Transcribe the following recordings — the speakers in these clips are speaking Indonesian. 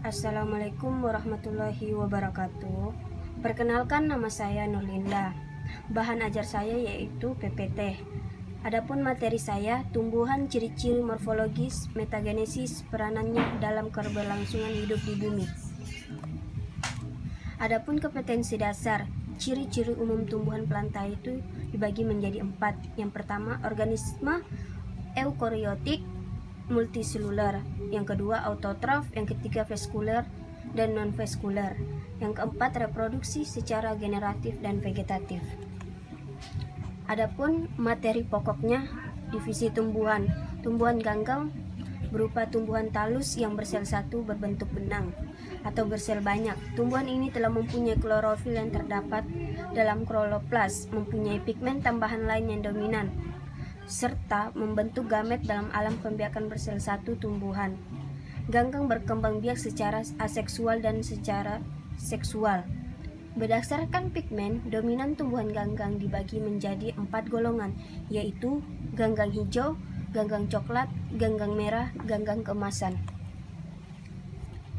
Assalamualaikum warahmatullahi wabarakatuh. Perkenalkan, nama saya Nurlinda. Bahan ajar saya yaitu PPT. Adapun materi saya, tumbuhan, ciri-ciri morfologis, metagenesis, peranannya dalam keberlangsungan hidup di bumi. Adapun kompetensi dasar, ciri-ciri umum tumbuhan planta itu dibagi menjadi 4. Yang pertama, organisme eukariotik multiseluler, yang kedua autotrof, yang ketiga vaskuler dan non-vaskuler, yang keempat reproduksi secara generatif dan vegetatif. Adapun materi pokoknya, divisi tumbuhan ganggang berupa tumbuhan talus yang bersel satu berbentuk benang atau bersel banyak. Tumbuhan ini telah mempunyai klorofil yang terdapat dalam kloroplas, mempunyai pigmen tambahan lain yang dominan, serta membentuk gamet dalam alam pembiakan bersel satu tumbuhan. Ganggang berkembang biak secara aseksual dan secara seksual. Berdasarkan pigmen, dominan tumbuhan ganggang dibagi menjadi 4 golongan, yaitu ganggang hijau, ganggang coklat, ganggang merah, ganggang keemasan.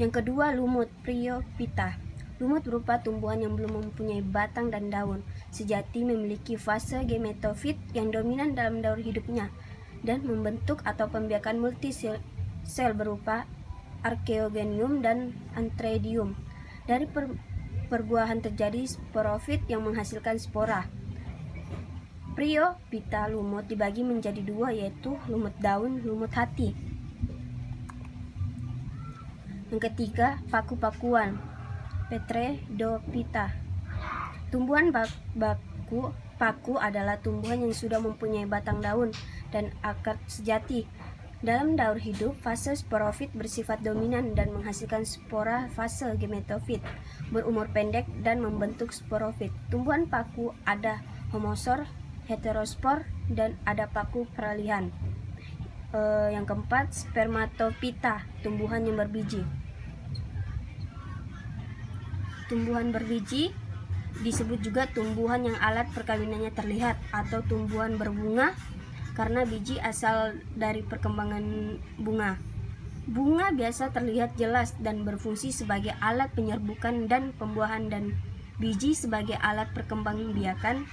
Yang kedua, lumut Bryophyta. Lumut berupa tumbuhan yang belum mempunyai batang dan daun. Sejati memiliki fase gemetofit yang dominan dalam daur hidupnya dan membentuk atau pembiakan multisel berupa archaeogenium dan antheridium. Dari perbuahan terjadi sporofit yang menghasilkan spora. Bryophyta lumut dibagi menjadi 2, yaitu lumut daun, lumut hati. Yang ketiga, paku-pakuan Pteridophyta. Tumbuhan paku adalah tumbuhan yang sudah mempunyai batang daun dan akar sejati. Dalam daur hidup, fase sporofit bersifat dominan dan menghasilkan spora. Fase gemetofit berumur pendek dan membentuk sporofit. Tumbuhan paku ada homosor, heterospor, dan ada paku peralihan. Yang keempat, spermatophyta, tumbuhan yang berbiji. Tumbuhan berbiji disebut juga tumbuhan yang alat perkawinannya terlihat atau tumbuhan berbunga karena biji asal dari perkembangan bunga. Bunga biasa terlihat jelas dan berfungsi sebagai alat penyerbukan dan pembuahan, dan biji sebagai alat perkembangbiakan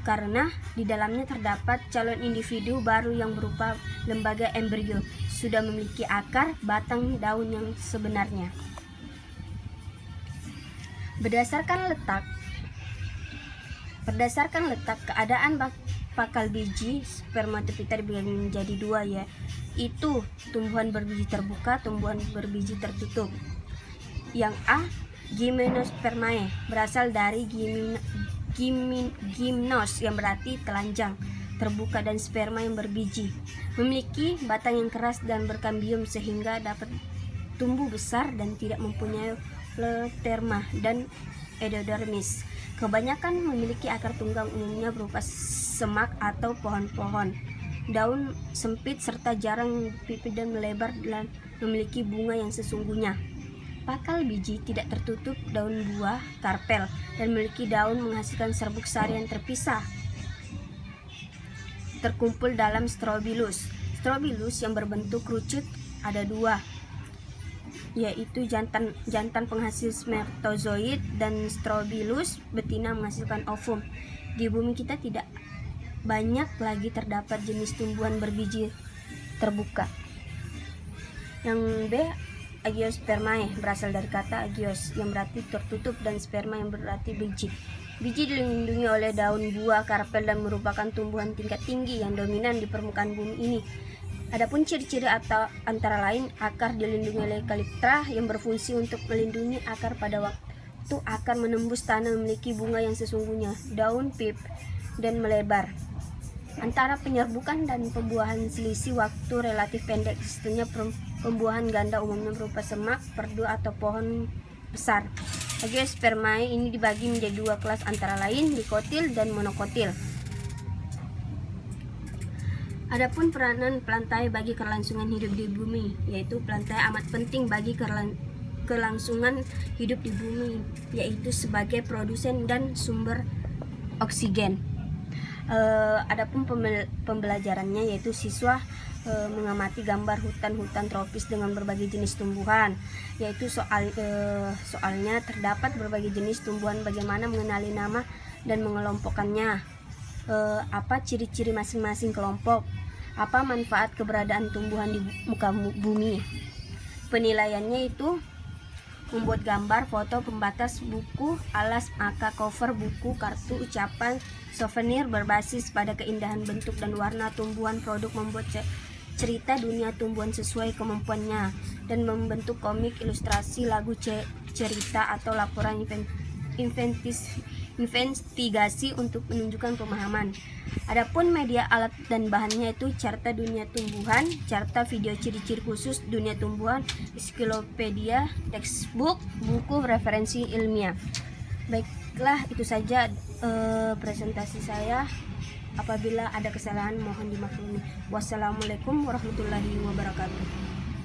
karena di dalamnya terdapat calon individu baru yang berupa lembaga embrio, sudah memiliki akar, batang, daun yang sebenarnya. Berdasarkan letak keadaan bakal biji spermatophyta dibagi menjadi 2, yaitu tumbuhan berbiji terbuka, tumbuhan berbiji tertutup. Yang A, gymnospermae, berasal dari gymnos yang berarti telanjang, terbuka, dan sperma yang berbiji. Memiliki batang yang keras dan berkambium sehingga dapat tumbuh besar dan tidak mempunyai phloterma dan endodermis. Kebanyakan memiliki akar tunggang, umumnya berupa semak atau pohon-pohon. Daun sempit serta jarang pipih dan melebar dan memiliki bunga yang sesungguhnya. Pakal biji tidak tertutup, daun buah karpel, dan memiliki daun menghasilkan serbuk sari yang terpisah, terkumpul dalam strobilus. Strobilus yang berbentuk kerucut ada 2, yaitu jantan penghasil spermatozoid dan strobilus betina menghasilkan ovum. Di bumi kita tidak banyak lagi terdapat jenis tumbuhan berbiji terbuka. Yang B, agiospermae, berasal dari kata agios yang berarti tertutup dan sperma yang berarti biji. Biji dilindungi oleh daun buah karpel dan merupakan tumbuhan tingkat tinggi yang dominan di permukaan bumi ini. Adapun ciri-ciri atau antara lain, akar dilindungi oleh kaliptra yang berfungsi untuk melindungi akar pada waktu akar menembus tanah, memiliki bunga yang sesungguhnya, daun pip dan melebar. Antara penyerbukan dan pembuahan selisih waktu relatif pendek. Sistemnya pembuahan ganda umumnya berupa semak, perdu atau pohon besar. Agiospermae ini dibagi menjadi 2 kelas antara lain dikotil dan monokotil. Adapun peranan plantae bagi kelangsungan hidup di bumi, yaitu plantae amat penting bagi kelangsungan hidup di bumi, yaitu sebagai produsen dan sumber oksigen. Adapun pembelajarannya, yaitu siswa mengamati gambar hutan-hutan tropis dengan berbagai jenis tumbuhan. yaitu soalnya terdapat berbagai jenis tumbuhan, bagaimana mengenali nama dan mengelompokkannya, apa ciri-ciri masing-masing kelompok, apa manfaat keberadaan tumbuhan di muka bumi. Penilaiannya itu membuat gambar, foto, pembatas, buku, alas, maka cover buku, kartu, ucapan, souvenir berbasis pada keindahan bentuk dan warna tumbuhan. Produk membuat cerita dunia tumbuhan sesuai kemampuannya dan membentuk komik, ilustrasi, lagu, cerita atau laporan investigasi untuk menunjukkan pemahaman. Adapun media, alat dan bahannya itu carta dunia tumbuhan, carta video ciri-ciri khusus dunia tumbuhan, ensiklopedia, textbook, buku referensi ilmiah. Baiklah, itu saja presentasi saya. Apabila ada kesalahan mohon dimaklumi. Wassalamualaikum warahmatullahi wabarakatuh.